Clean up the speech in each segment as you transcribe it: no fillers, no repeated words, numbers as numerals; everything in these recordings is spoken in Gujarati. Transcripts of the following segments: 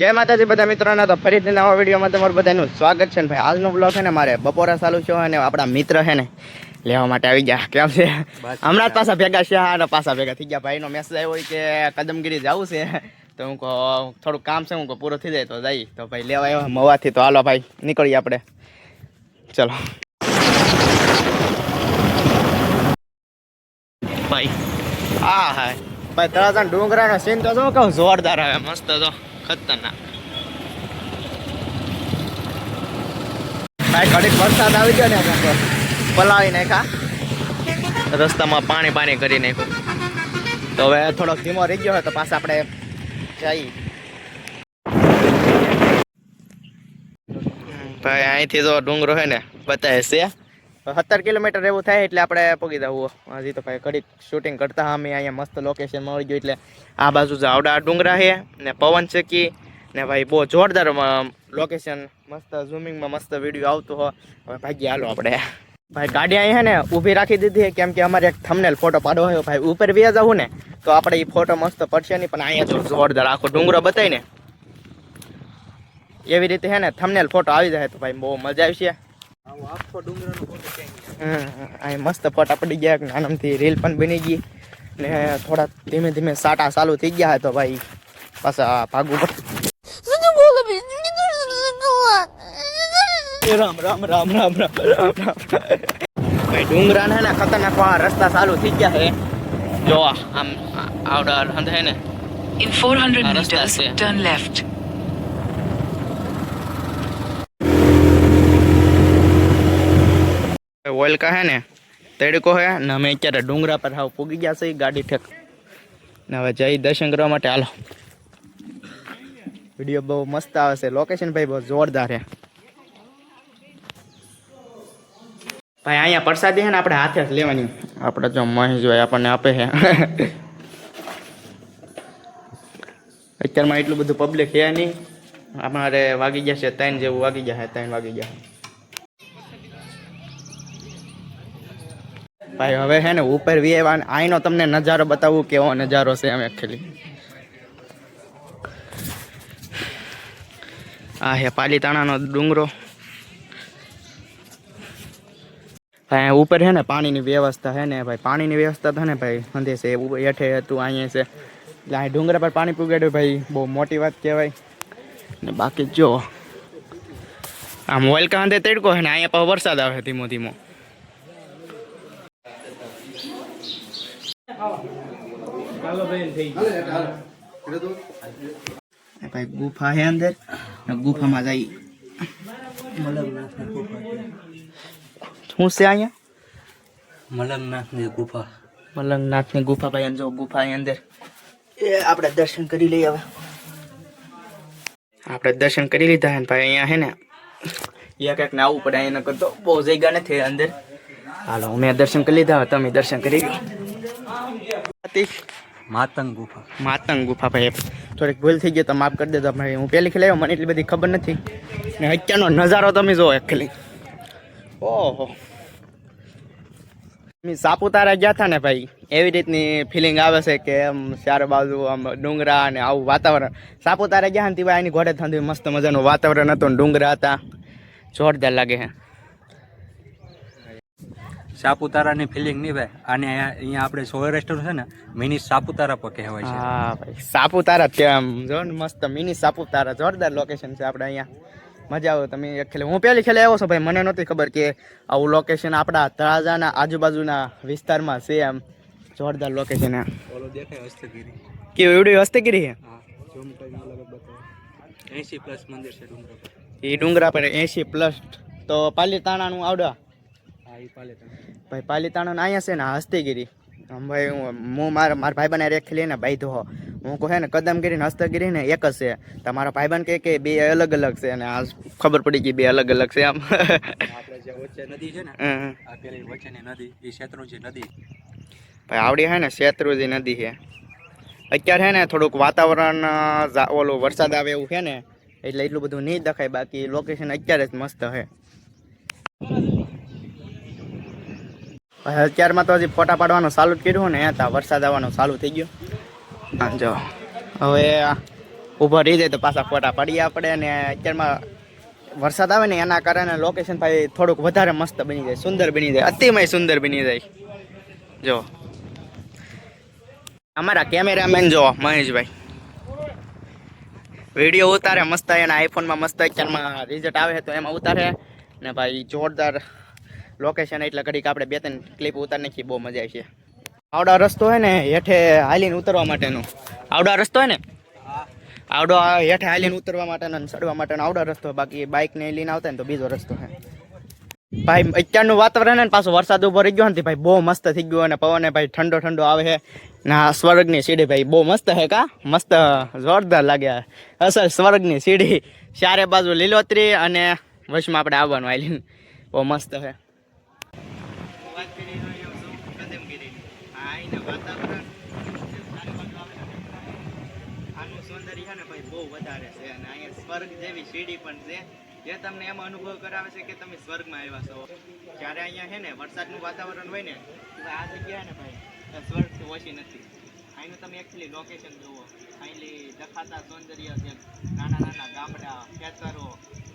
જય માતાજી બધા મિત્રોને તો ફરીથી નવા વિડીયોમાં તમારું બધાનું સ્વાગત છે ને ભાઈ. આજનો બ્લોગ છે ને મારે બપોરા ચાલુ છે અને આપણા મિત્ર છે ને લેવા માટે આવી ગયા. કેમ છે? હમણાં જ પાછા ભેગા છે અને પાછા ભેગા થઈ ગયા. ભાઈનો મેસેજ આવ્યો હોય કે કદમગીરી જવું છે તો હું કહું થોડુંક કામ છે, હું કહું પૂરો થઈ જાય તો જઈ. તો ભાઈ લેવા આવ્યો મવાથી. તો હાલો ભાઈ નીકળીએ આપણે. ચલો ભાઈ. હા હા ભાઈ તળાજા ડુંગરાનો સીન તો શું કહું જોરદાર આવે, મસ્ત તો ખતરનાક. ભાઈ ઘડીક વરસાદ આવી ગયો ને પલાવી નાખ્યા, રસ્તામાં પાણી કરી નાખ્યું. તો હવે થોડોક ધીમો રહી ગયો હોય તો પાછા આપણે જઈએ. ભાઈ અહીંથી જો ડુંગરો છે ને બતાવે છે 17 કિલોમીટર એવું થાય એટલે આપણે પગી જવું. હજી તો ભાઈ ઘડીક શૂટિંગ કરતા અમે અહીંયા મસ્ત લોકેશન મળી ગયું. એટલે આ બાજુ આવડા ડુંગરા છે ને પવન ચક્કી ને ભાઈ બહુ જોરદાર લોકેશન, મસ્ત ઝૂમિંગમાં મસ્ત વિડીયો આવતો હોય. હવે ભાગી હાલો આપણે. ભાઈ ગાડી અહીં છે ને ઊભી રાખી દીધી કેમ કે અમારે એક થંબનેલ ફોટો પાડવો હોય. ભાઈ ઉપર વ્યા જવું ને તો આપણે એ ફોટો મસ્ત પડશે નહીં, પણ અહીંયા જો જોરદાર આખો ડુંગરો બતાવીને એવી રીતે છે ને થંબનેલ ફોટો આવી જાય તો ભાઈ બહુ મજા આવશે. આખો ડુંગરાનો ફોટો અહીં મસ્ત ફોટા પડી ગયા, આનંદથી રીલ પણ બની ગઈ ને થોડા ધીમે ધીમે સાટા ચાલુ થઈ ગયા તો ભાઈ પાછા ભાગવું પડે. રામ રામ રામ રામ રામ રામ રામ. ભાઈ ડુંગરા ને ખતરનાક રસ્તા ચાલુ થઈ ગયા છે. જો આમ આવડા હે ને In 400 meters, turn left. Oil કા હે ને તડકો હે ને અમે અત્યારે ડુંગરા પર હાવ પૂગી ગયા છે ગાડી ઠેક ને હવે જઈ દર્શન કરવા માટે. હાલો વિડીયો બહુ મસ્ત આવે છે, લોકેશન ભાઈ બહુ જોરદાર છે. ભાઈ અહીંયા પ્રસાદી છે ને આપણે હાથે જ લેવાની. આપણે જો મહેશ ભાઈ આપણને આપે છે. અત્યારમાં એટલું બધું પબ્લિક છે નહીં. અમારે વાગી ગયા છે 3 જેવું વાગી ગયા છે, 3 વાગી ગયા. ભાઈ હવે છે ને ઉપર વિયેવા અહીંનો તમને નજારો બતાવું કેવો નજારો છે. અમે ખેલી આ હે પાલીતાણાનો ડુંગરો. ભાઈ ઉપર છે ને પાણીની વ્યવસ્થા છે ને ભાઈ, પાણીની વ્યવસ્થા તો ને ભાઈ અંધે છે હેઠે હતું અહીંયા છે એટલે અહીં ડુંગરા પર પાણી પુગાડ્યું ભાઈ બહુ મોટી વાત કહેવાય. ને બાકી જો આમ ઓઇલકા અંધે તડકો છે ને અહીંયા પણ વરસાદ આવે ધીમો ધીમો. ભાઈ ગુફા હે અંદર, ગુફામાં જઈ. શું છે અહીંયા? મલંગનાથની ગુફા. મલંગનાથની ગુફા ભાઈ જો ગુફા અંદર એ આપણે દર્શન કરી લઈએ. હવે આપણે દર્શન કરી લીધા ને ભાઈ અહીંયા હે ને એક એક ને આવવું પડે, અહીંયા કરતો બહુ જગ્યા નથી અંદર. હાલો મેં દર્શન કરી લીધા, તમે દર્શન કરી લો. માતંગ ગુફા. માતંગ ગુફા ભાઈ થોડીક ભૂલ થઈ ગઈ તો માફ કરી દેજો ભાઈ. હું પહેલી ખેલાયો મને એટલી બધી ખબર નથી ને અત્યારનો નજારો તમે જો એકલી. ઓહો સાપુતારા ગયા હતા ને ભાઈ એવી રીતની ફિલિંગ આવે છે કે આમ ચારે બાજુ આમ ડુંગરા અને આવું વાતાવરણ. સાપુતારા ગયા ને ભાઈ એની ઘોડે થતી મસ્ત મજાનું વાતાવરણ હતું, ડુંગરા હતા, જોરદાર લાગે છે. સાપુતારાની ફિલિંગ નહીં ભાઈ, આને અહીંયા આપણે સૌરાષ્ટ્ર છે ને મિની સાપુતારા પર કહેવાય છે. હા ભાઈ સાપુતારા કેમ જો ને મસ્ત મિની સાપુતારા જોરદાર લોકેશન છે આપણે અહીંયા. મજા આવે. તમે ખેલે હું પહેલી ખેલે આવ્યો છું ભાઈ, મને નહોતી ખબર કે આવું લોકેશન આપણા તળાજાના આજુબાજુના વિસ્તારમાં છે. આમ જોરદાર લોકેશન. ઓલો દેખાય હસ્તગીરી. કેવું એવડી હસ્તગીરી છે? હા ઝૂમ કરીને અલગ બતાવો. 80+ મંદિર છે ડુંગરા પર. એ ડુંગરા પર 80+. તો પાલીતાણાનું આવડા હા એ પાલીતાણા ભાઈ પાલીતાણાનું અહીંયા છે ને હસ્તગીરી. ભાઈ હું મારા ભાઈબંધ એક ખેલી ને ભાઈ ધો હું કહું ને કદમગીરી ને હસ્તગીરી ને એક જ છે. તમારા ભાઈબંધ કે બે અલગ અલગ છે અને આ ખબર પડી ગઈ બે અલગ અલગ છે. આમ આપણે જે વચ્ચે નદી છે ને આ પેલી વચ્ચેની નદી એ શેત્રુંજી નદી ભાઈ આવડી છે ને શેત્રુંજી નદી છે. અત્યારે છે ને થોડુંક વાતાવરણ ઓલું વરસાદ આવે એવું છે ને એટલે એટલું બધું નહીં દેખાય, બાકી લોકેશન અત્યારે જ મસ્ત છે. અત્યારમાં તો હજી ફોટા પાડવાનું ચાલુ જ કર્યું ને ત્યાં વરસાદ આવવાનું ચાલુ થઈ ગયો. જો હવે ઊભો રહી જાય તો પાછા ફોટા પડીએ આપણે. અને અત્યારમાં વરસાદ આવે ને એના કારણે લોકેશન ભાઈ થોડુંક વધારે મસ્ત બની જાય, સુંદર બની જાય, અતિમય સુંદર બની જાય. જો અમારા કેમેરામેન જો મહેશભાઈ વિડીયો ઉતારે મસ્ત, એના આઈફોનમાં મસ્ત અત્યારમાં રિઝલ્ટ આવે છે તો એમાં ઉતારે ને ભાઈ જોરદાર લોકેશન. એટલે ઘડીક આપણે 2-3 ક્લિપ ઉતારી નાખી, બહુ મજા આવી છે. આવડા રસ્તો હોય ને હેઠે હાલીને ઉતરવા માટેનો, આવડા રસ્તો હોય ને આવડો હેઠે હાલીને ઉતરવા માટેનો અને ચડવા માટેનો આવડો રસ્તો, બાકી બાઇક ને લઈને આવતા ને તો બીજો રસ્તો છે ભાઈ. અત્યારનું વાતાવરણ ને પાછો વરસાદ ઉભો રહી ગયો ને ભાઈ બહુ મસ્ત થઈ ગયો. અને પવન ભાઈ ઠંડો ઠંડો આવે છે ના, સ્વર્ગની સીડી ભાઈ બહુ મસ્ત છે કા, મસ્ત જોરદાર લાગે, અસલ સ્વર્ગની સીડી. ચારે બાજુ લીલોતરી અને વચમાં આપણે આવવાનું આવીને બહુ મસ્ત છે. સ્વર્ગ જેવી સીડી પણ છે જે તમને એમાં અનુભવ કરાવે છે કે તમે સ્વર્ગમાં આવ્યા છો. જ્યારે અહીંયા છે ને વરસાદનું વાતાવરણ હોય ને આ જગ્યા ને ભાઈ સ્વર્ગથી ઓછી નથી. અહીંનું તમે એકચ્યુઅલી લોકેશન જુઓ, અહીંની દેખાતા સૌંદર્ય છે, નાના નાના ગામડા, ખેતરો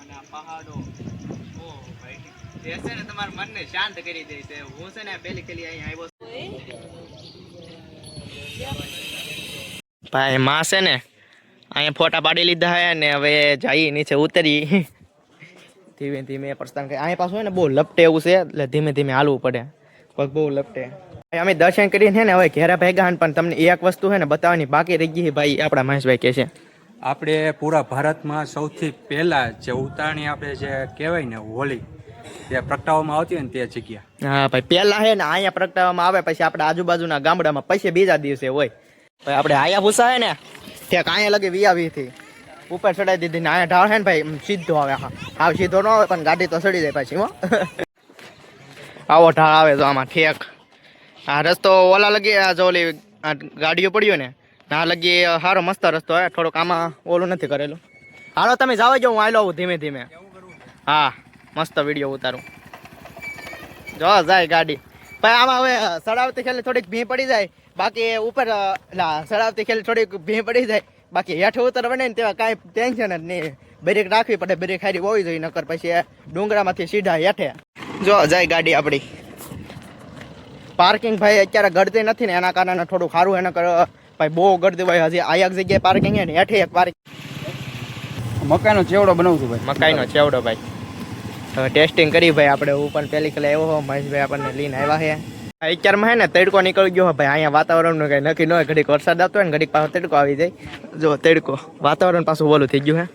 અને આ પહાડો. ઓ ભાઈ એ છે ને તમારા મનને શાંત કરી દે છે. હું છે ને પહેલી અહીંયા આવ્યો ભાઈ. માં છે ને અહીંયા ફોટા પાડી લીધા હે ને હવે જઈ નીચે ઉતરી ધીમે ધીમે પ્રસ્થાન કરી. અહીંયા પાછું હોય ને બહુ લપટે એવું છે એટલે ધીમે ધીમે હાલવું પડે, પગ બહુ લપટે. અમે દર્શન કરીને ને હવે ઘેરા ભેગા પણ તમને એક વસ્તુ છે ને બતાવવાની બાકી રહી ગઈ ભાઈ. આપણા મહેશભાઈ કહે છે આપણે પૂરા ભારતમાં સૌથી પહેલા જે ઉતારણી આપણે જે કહેવાય ને હોળી જે પ્રગટાવવામાં આવતી હોય ને તે જગ્યા. હા ભાઈ પહેલા છે ને અહીંયા પ્રગટાવવામાં આવે, પછી આપણે આજુબાજુના ગામડામાં પછી બીજા દિવસે હોય. ભાઈ આપણે આયા ભૂસા છે ને ઠેક અહીંયા લગી વિયાવી હતી ઉપર ચડાવી દીધી ને અહીંયા ઢાળ છે ને ભાઈ સીધો આવે. હા સીધો ન આવે પણ ગાડી તો ચડી જાય પાછી હો. આવો ઢાળ આવે તો આમાં ઠેક. આ રસ્તો ઓલા લગી આ જો ઓલી ગાડીઓ પડ્યો ને ના લગી સારો મસ્ત રસ્તો હોય, થોડોક આમાં ઓલું નથી કરેલું. હાલો તમે જાવ જો હું આવેલો આવું ધીમે ધીમે. હા મસ્ત વિડીયો ઉતારું. જો જાય ગાડી ભાઈ. આમાં હવે ચડાવતી ખેલે થોડીક ભી પડી જાય, બાકી ઉપર ચડાવતી ખેલે થોડીક ભી પડી જાય, બાકી હેઠે ઉતરવા ને તેવા કાંઈ ટેન્શન જ નહીં. બ્રેક રાખવી પડે, બ્રેક હારી હોવી જોઈએ, નકર પછી ડુંગરામાંથી સીધા હેઠે જો જાય ગાડી આપણી. પાર્કિંગ ભાઈ અત્યારે ગળતી નથી ને એના કારણે થોડું સારું. એના કર ભાઈ બહુ ગળતી હોય. હજી આ એક જગ્યાએ પાર્કિંગ છે ને હેઠે એક પાર્કિંગ. મકાઈનો ચેવડો બનાવું છું ભાઈ, મકાઈનો ચેવડો ભાઈ. હવે ટેસ્ટિંગ કરી ભાઈ આપણે. હું પણ પહેલી ખેલે આવ્યો હો, મહેશભાઈ આપણને લઈને આવ્યા છે. અત્યારમાં હે ને તડકો નીકળી ગયો ભાઈ. અહીંયા વાતાવરણનું કંઈ નક્કી ન હોય, ઘડીક વરસાદ આવતો હોય ને ઘડીક પાછો તડકો આવી જાય. જો તડકો વાતાવરણ પાછું ઓલું થઈ ગયું હે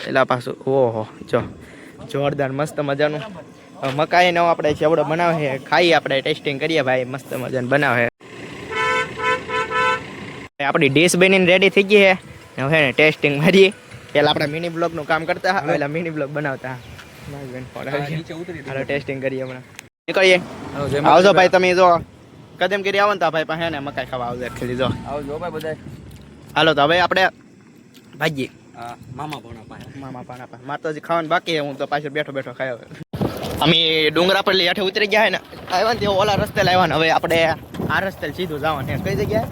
પેલા પાછું. ઓહો જો જોરદાર મસ્ત મજાનું મકાઈનો આપણે ચેવડો બનાવે છે. ખાઈએ આપણે, ટેસ્ટિંગ કરીએ ભાઈ. મસ્ત મજાનું બનાવે. આપણી ડીશ બનીને રેડી થઈ ગઈ છે. હવે ને ટેસ્ટિંગ મારીએ. પહેલાં આપણે મિની બ્લોગનું કામ કરતા, પહેલાં મિની બ્લોગ બનાવતા. ટેસ્ટિંગ કરીએ હમણાં નીકળીએ. આવજો ભાઈ તમે જો કદમગીરી આવો ને તો ભાઈ પાસે ને મકાઈ ખાવા આવજો. ખેલી જો આવજો ભાઈ બધા. હાલો તો હવે આપણે ભાગીએ મામા ભાણા પાસે. મારે તો હજી ખાવાનું બાકી. હું તો પાછળ બેઠો બેઠો ખાયો. અમે ડુંગરા પર હેઠે ઉતરી ગયા ને આવ્યા ને ઓલા રસ્તે લાવ્યા ને હવે આપણે આ રસ્તે સીધું જવાનું. કઈ જગ્યાએ?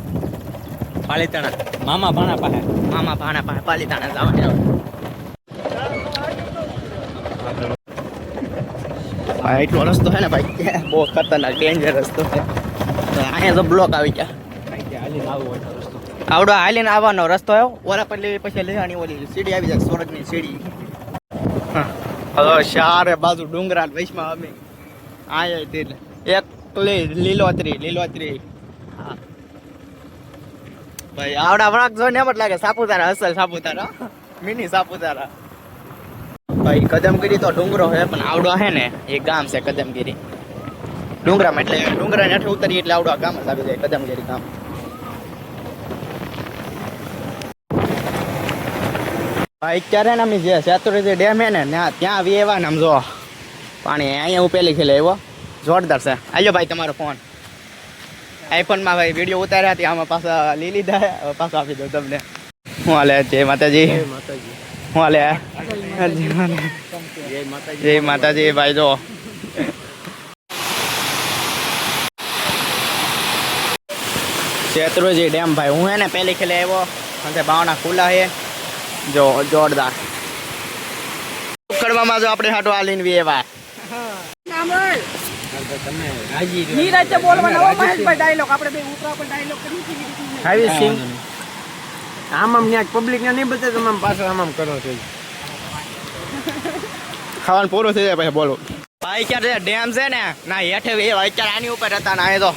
પાલીતાણા મામા ભાણા પાસે. પાલીતાણા જવાનું. એટલો રસ્તો છે ને ભાઈ બહુ ખતરનાક ડેન્જર રસ્તો છે. અહીંયા તો બ્લોક આવી ગયા. આવડો હાલીને આવવાનો રસ્તો આવ્યો. ઓલા પર પછી લેવાની ઓલી સીડી આવી જાય, સ્વર્ગની સીડી. હવે ચારે બાજુ ડુંગરા વૈશમાં અમે અહીંયા એક લીલોતરી. હા ભાઈ આવડા વળાક જોઈને એમ જ લાગે સાપુતારા, અસલ સાપુતારા, મિની સાપુતારા. ભાઈ કદમગીરી તો ડુંગરો છે પણ આવડો છે ને એ ગામ છે કદમગીરી. ડુંગરામાં એટલે ડુંગરા હેઠે ઉતરીએ એટલે આવડો ગામ જ આવી જાય કદમગીરી ગામ. ભાઈ અત્યારે ને અમે જે સેતુરી ડેમ છે ને ત્યાં આવી એવા ને આમ જો પાણી. અહીંયા હું પેલી ખેલે આવ્યો, જોરદાર છે. આવ્યો ભાઈ તમારો ફોન. આઈફોનમાં ભાઈ વિડીયો ઉતાર્યા હતી, આમાં પાછા લઈ લીધા. હવે પાછો આપી દઉં તમને. હું હાલે? જય માતાજી. હું હાલે? જય માતાજી ભાઈ. જો શેત્રુંજી ડેમ ભાઈ. હું હે ને પહેલી ખેલે આવ્યો અને બાવણા ખુલ્લા છે જો જોરદાર ઉકળવામાં જો આપણે હાટો આલીને વેવા આવી સિંગ આમ ન્યા પબ્લિક ને નહીં બતાવે તમે પાછળ આમ કરો છો ખાવાનું પૂરું થઈ જાય પછી બોલો ભાઈ ક્યારે ડેમ છે ને ના હેઠે વેવા અત્યારે આની ઉપર હતા ને આ તો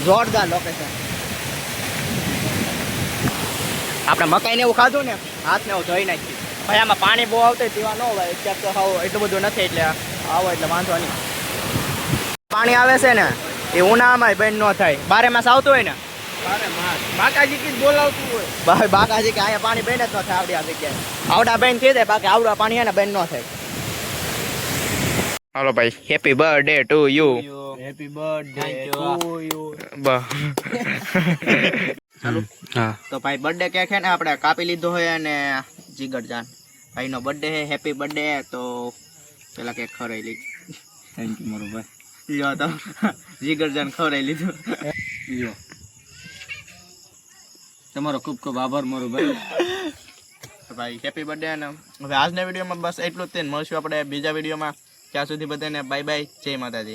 જોરદાર લોકેશન આપણે મકાઈ ને એવું ખાધું ને હાથ ને એવું ધોઈ નાખ્યું ભાઈ આમાં પાણી બહુ આવતું પીવા ન હોય અત્યારે તો હાવ એટલું બધું નથી એટલે આવો એટલે વાંધો નહીં પાણી આવે છે ને એ ઉનાળામાં બંધ ન થાય 12 માસ આવતું હોય ને બાકાજી કી બોલાવતું હોય ભાઈ બાકાજી કે અહીંયા પાણી બંધ જ ન થાય આવડી આ જગ્યાએ આવડા બંધ થઈ જાય બાકી આવડા પાણી છે ને બંધ ન થાય હાલો ભાઈ happy birthday to you happy birthday to you હા તો ભાઈ બર્થડે કેક છે ને આપણે કાપી લીધો હોય અને જીગરજાન ભાઈનો બર્થડે છે હેપી બર્થડે તો પેલા કેક ખવડાવી લીધી થેન્ક યુ મારો ભાઈ લ્યો તો જીગરજાન ખવડાવી લીધું લ્યો તમારો ખૂબ ખૂબ આભાર મારો ભાઈ ભાઈ હેપી બર્થડે અને હવે આજના વિડીયોમાં બસ એટલું જ તે મળશું આપણે બીજા વિડીયોમાં ત્યાં સુધી બધાને બાય બાય જય માતાજી